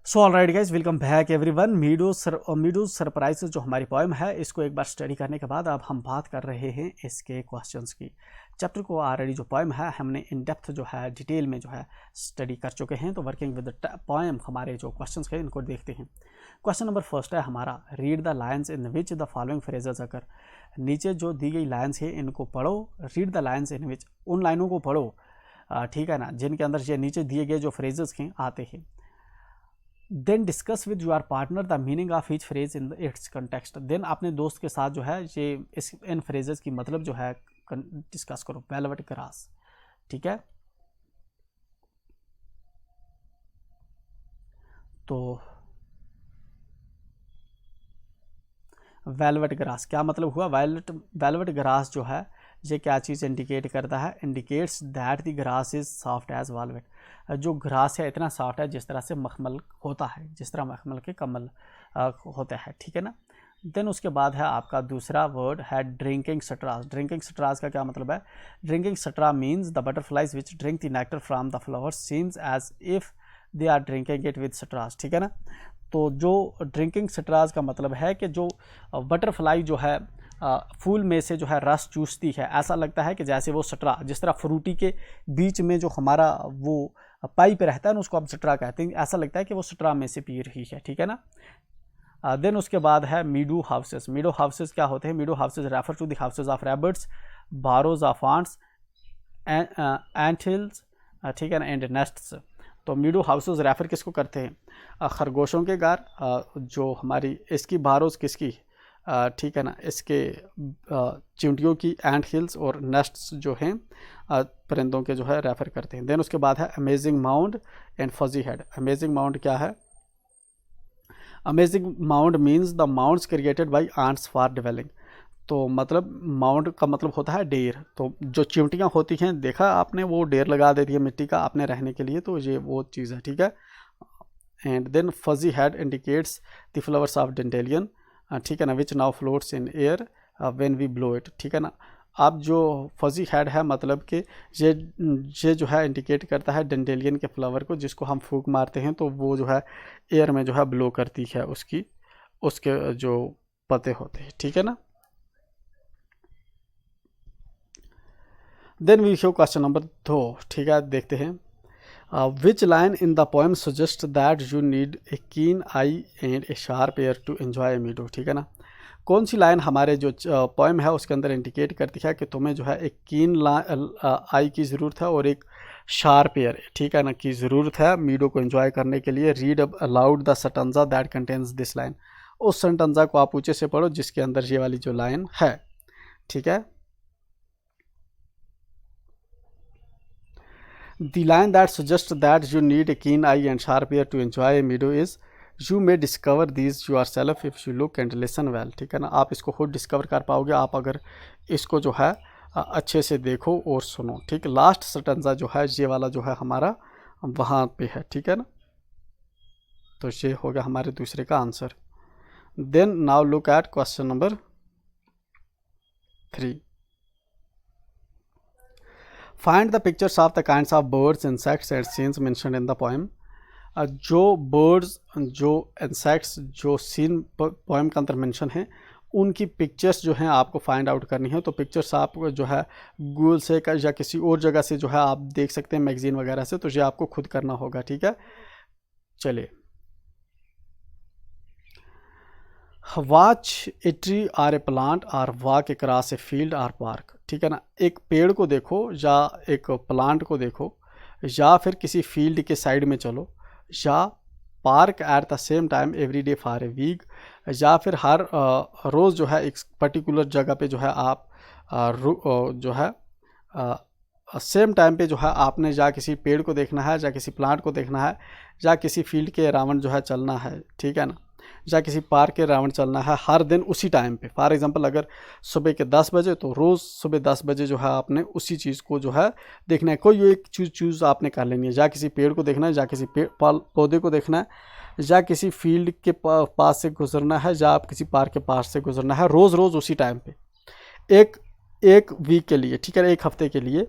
सो alright guys, welcome back everyone. Meadow surprise जो हमारी poem है, इसको एक बार स्टडी करने के बाद अब हम बात कर रहे हैं इसके क्वेश्चंस की। चैप्टर को ऑलरेडी जो पोएम है हमने इन डेप्थ जो है डिटेल में जो है स्टडी कर चुके हैं। तो वर्किंग विद द पोएम हमारे जो क्वेश्चंस हैं इनको देखते हैं। क्वेश्चन नंबर फर्स्ट है हमारा, read the lines in which the following phrases occur. नीचे जो दी गई लाइन्स है इनको पढ़ो। Read the lines in which, उन लाइनों को पढ़ो, ठीक है ना, जिनके अंदर ये नीचे दिए गए जो फ्रेजेस हैं आते हैं। Then discuss with your partner the meaning of each phrase in its context. Then अपने दोस्त के साथ जो है ये इन फ्रेजेस की मतलब जो है डिस्कस करो। वेलवेट ग्रास, ठीक है। तो वेलवेट ग्रास क्या मतलब हुआ? वेलवेट ग्रास जो है ये क्या चीज़ इंडिकेट करता है? Indicates that the grass is soft as velvet. जो ग्रास है इतना सॉफ्ट है जिस तरह से मखमल होता है, जिस तरह मखमल के कमल होते हैं, ठीक है ना। देन उसके बाद है आपका दूसरा वर्ड है ड्रिंकिंग स्ट्रास। ड्रिंकिंग स्ट्रास का क्या मतलब है? Drinking straw means the butterflies which drink the nectar from the flowers seems as if they are drinking it with straws, ठीक है ना। तो जो ड्रिंकिंग स्ट्रास का मतलब है कि जो बटरफ्लाई जो है फूल में से जो है रस चूसती है, ऐसा लगता है कि जैसे वो स्ट्रा, जिस तरह फ्रूटी के बीच में जो हमारा वो पाइप रहता है ना, उसको आप स्ट्रा कहते हैं, ऐसा लगता है कि वो स्ट्रा में से पी रही है, ठीक है ना। देन उसके बाद है मीडू हाउसेस। मीडू हाउसेस क्या होते हैं? Meadow houses refer to the houses of rabbits, burrows of ants, ant hills, ठीक है ना, एंड नेस्ट्स। तो मीडू हाउसेस रेफर किसको करते हैं? खरगोशों के घर, जो हमारी इसकी बारोज किसकी, ठीक है ना, इसके चिंटियों की, एंट हिल्स और नेस्ट्स जो हैं परिंदों के जो है रेफर करते हैं। देन उसके बाद है amazing mound and fuzzy head. Amazing mound क्या है? Amazing mound means the mounds created by ants for dwelling. तो मतलब माउंड का मतलब होता है डेर। तो जो चिमटियाँ होती हैं, देखा आपने, वो डेर लगा देती है मिट्टी का अपने रहने के लिए, तो ये वो चीज़ है, ठीक है। And then fuzzy head indicates the flowers of dandelion, ठीक है ना, which now floats in air when we blow it, ठीक है ना। अब जो फजी हेड है मतलब कि ये जो है इंडिकेट करता है डेंडेलियन के फ्लावर को, जिसको हम फूंक मारते हैं तो वो जो है एयर में जो है ब्लो करती है उसके जो पत्ते होते हैं, ठीक है ना। Then we show question number 2, ठीक है, देखते हैं। Which line in the poem suggest that you need a keen eye and a sharp ear to enjoy meadow, ठीक है ना। कौन सी लाइन हमारे जो पोएम है उसके अंदर इंडिकेट करती है कि तुम्हें जो है एक कीन आई की ज़रूरत है और एक शार्प एयर, ठीक है ना, की ज़रूरत है मीडो को एंजॉय करने के लिए। Read aloud the sentence that contains this line. उस सेंटेंजा को आप ऊँचे से पढ़ो जिसके अंदर ये वाली जो लाइन है, ठीक है। The line that suggests that you need a keen eye and sharp ear to enjoy a meadow is, you may discover these yourself if you look and listen well, ठीक है ना। आप इसको खुद डिस्कवर कर पाओगे आप अगर इसको जो है अच्छे से देखो और सुनो, ठीक। लास्ट स्टेंजा जो है ये वाला जो है हमारा वहाँ पे है, ठीक है ना। तो ये हो गया हमारे दूसरे का answer. Then now look at question number 3। Find the pictures of the kinds of birds, insects and scenes mentioned in the poem. जो बर्ड्स, जो इंसेक्ट्स, जो सीन पोएम के अंदर मेंशन है, उनकी पिक्चर्स जो हैं आपको फाइंड आउट करनी है। तो पिक्चर्स आप जो है गूगल से या किसी और जगह से जो है आप देख सकते हैं, मैगजीन वगैरह से, तो ये आपको खुद करना होगा, ठीक है। चलिए, watch a tree or a plant or walk across a field or park, ठीक है ना। एक पेड़ को देखो या एक प्लांट को देखो, या फिर किसी फील्ड के साइड में चलो, या park at the same time every day for a week, या फिर हर रोज़ जो है एक पर्टिकुलर जगह पे जो है आप जो है सेम टाइम पे जो है आपने या किसी पेड़ को देखना है, या किसी प्लांट को देखना है, या किसी फील्ड के अराउंड जो है चलना है, ठीक है ना, या किसी पार्क के राउंड चलना है हर दिन उसी टाइम पे। फॉर एग्जांपल अगर सुबह के 10 बजे, तो रोज़ सुबह 10 बजे जो है आपने उसी चीज़ को जो है देखना है। कोई एक चीज़ आपने कर लेनी है, या किसी पेड़ को देखना है, या किसी पौधे को देखना है, या किसी फील्ड के पास से गुजरना है, या आप किसी पार्क के पास से गुजरना है, रोज़ उसी टाइम पे एक वीक के लिए, ठीक है, एक हफ्ते के लिए।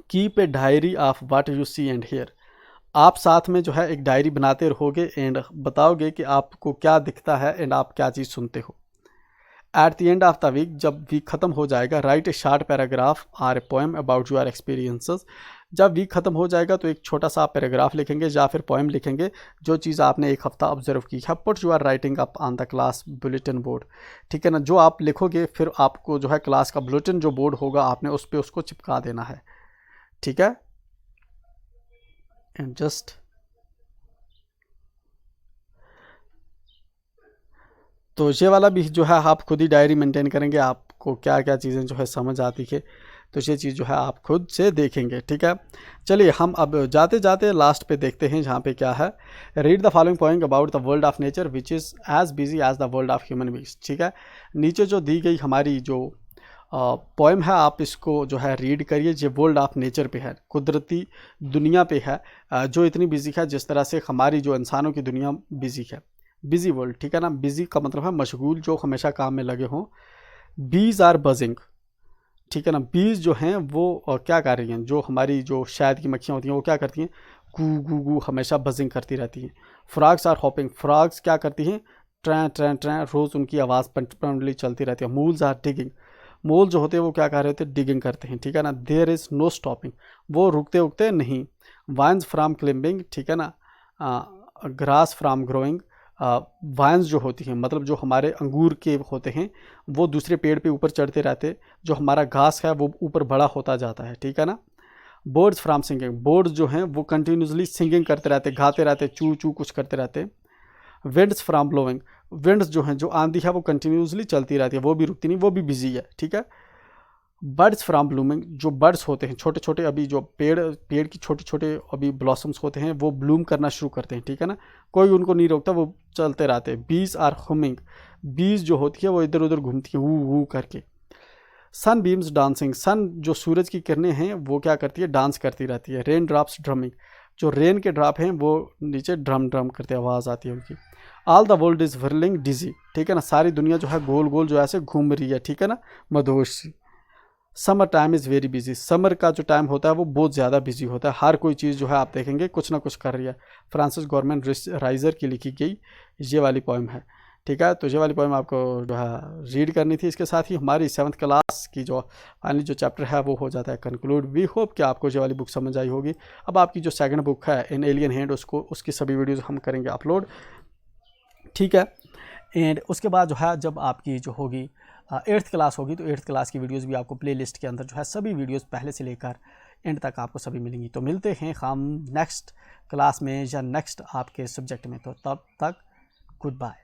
Keep a diary of what you see and hear. आप साथ में जो है एक डायरी बनाते रहोगे एंड बताओगे कि आपको क्या दिखता है एंड आप क्या चीज़ सुनते हो। At the end of the week, जब वीक ख़त्म हो जाएगा, write a short paragraph or a poem about your experiences. जब वीक ख़त्म हो जाएगा तो एक छोटा सा पैराग्राफ लिखेंगे या फिर पोएम लिखेंगे जो चीज़ आपने एक हफ्ता ऑब्जर्व की है। Put your writing up on the class bulletin board, ठीक है ना। जो आप लिखोगे फिर आपको जो है क्लास का बुलेटिन जो बोर्ड होगा आपने उस पर उसको चिपका देना है, ठीक है। एंड जस्ट तो ये वाला भी जो है आप खुद ही डायरी मेंटेन करेंगे, आपको क्या क्या चीज़ें जो है समझ आती है तो ये चीज़ जो है आप खुद से देखेंगे, ठीक है। चलिए हम अब जाते जाते लास्ट पे देखते हैं जहाँ पे क्या है। Read the following poem about the world of nature which is as busy as the world of human beings, ठीक है। नीचे जो दी गई हमारी जो पोएम है आप इसको जो है रीड करिए। ये वर्ल्ड ऑफ नेचर पे है, कुदरती दुनिया पे है, जो इतनी बिजी है जिस तरह से हमारी जो इंसानों की दुनिया बिजी है। बिजी वर्ल्ड, ठीक है ना। बिजी का मतलब है मशगूल, जो हमेशा काम में लगे हों। बीज आर बजिंग, ठीक है ना। बीज जो हैं वो क्या कर रही हैं, जो हमारी जो शहद की मक्खियाँ होती हैं वो क्या करती हैं, गू गू गू हमेशा बजिंग करती रहती हैं। फ्रॉग्स आर हॉपिंग, फ्रॉग्स क्या करती हैं, ट्रैं ट्रैं ट्रैं, रोज़ उनकी आवाज़ परमानेंटली चलती रहती है। मूल्स आर डिगिंग, मोल जो होते हैं वो क्या कर रहे होते हैं, डिगिंग करते हैं, ठीक है ना। देयर इज़ नो स्टॉपिंग, वो रुकते उकते नहीं। वाइन्स फ्राम क्लिम्बिंग, ठीक है ना। ग्रास फ्राम ग्रोइंग, वाइन्स जो होती हैं मतलब जो हमारे अंगूर के होते हैं वो दूसरे पेड़ पे ऊपर चढ़ते रहते, जो हमारा घास है वो ऊपर बड़ा होता जाता है, ठीक है ना। बर्ड्स फ्राम सिंगिंग, बर्ड्स जो हैं वो कंटिन्यूसली सिंगिंग करते रहते, गाते रहते, चू चू कुछ करते रहते। विंड्स फ्राम ब्लोइंग, विंड्स जो हैं, जो आंधी है वो कंटिन्यूसली चलती रहती है, वो भी रुकती नहीं, वो भी बिजी है, ठीक है। बर्ड्स फ्राम ब्लूमिंग, जो बर्ड्स होते हैं छोटे छोटे, अभी जो पेड़ की छोटे छोटे अभी ब्लॉसम्स होते हैं वो ब्लूम करना शुरू करते हैं, ठीक है ना। कोई उनको नहीं रोकता, वो चलते रहते हैं। बीज आर हुमिंग, बीज जो होती है वो इधर उधर घूमती है वू वू करके। सन बीम्स डांसिंग, सन जो सूरज की किरणें हैं वो क्या करती है, डांस करती रहती है। रेन ड्रॉप्स ड्रमिंग, जो रेन के ड्रॉप हैं वो नीचे ड्रम ड्रम करते आवाज़ आती है उनकी। All the world is whirling dizzy, ठीक है ना। सारी दुनिया जो है गोल गोल जो ऐसे घूम रही है, ठीक है ना, मदहोश सी। Summer time is very busy, summer का जो टाइम होता है वो बहुत ज़्यादा बिजी होता है, हर कोई चीज़ जो है आप देखेंगे कुछ ना कुछ कर रही है। फ्रांसिस गवर्नमेंट राइजर की लिखी गई ये वाली पोएम है, ठीक है। तो ये वाली पोएम आपको जो है रीड करनी थी। इसके साथ ही हमारी 7th क्लास की जो फाइनली जो चैप्टर है वो हो जाता है कंक्लूड। वी होप कि आपको ये वाली बुक समझ आई होगी। अब आपकी जो सेकंड बुक है इन एलियन हैंड, उसकी सभी वीडियोज़ हम करेंगे अपलोड, ठीक है। एंड उसके बाद जो है जब आपकी जो होगी 8th क्लास होगी तो 8th क्लास की वीडियोस भी आपको प्लेलिस्ट के अंदर जो है सभी वीडियोस पहले से लेकर एंड तक आपको सभी मिलेंगी। तो मिलते हैं हम नेक्स्ट क्लास में या नेक्स्ट आपके सब्जेक्ट में, तो तब तक गुड बाय।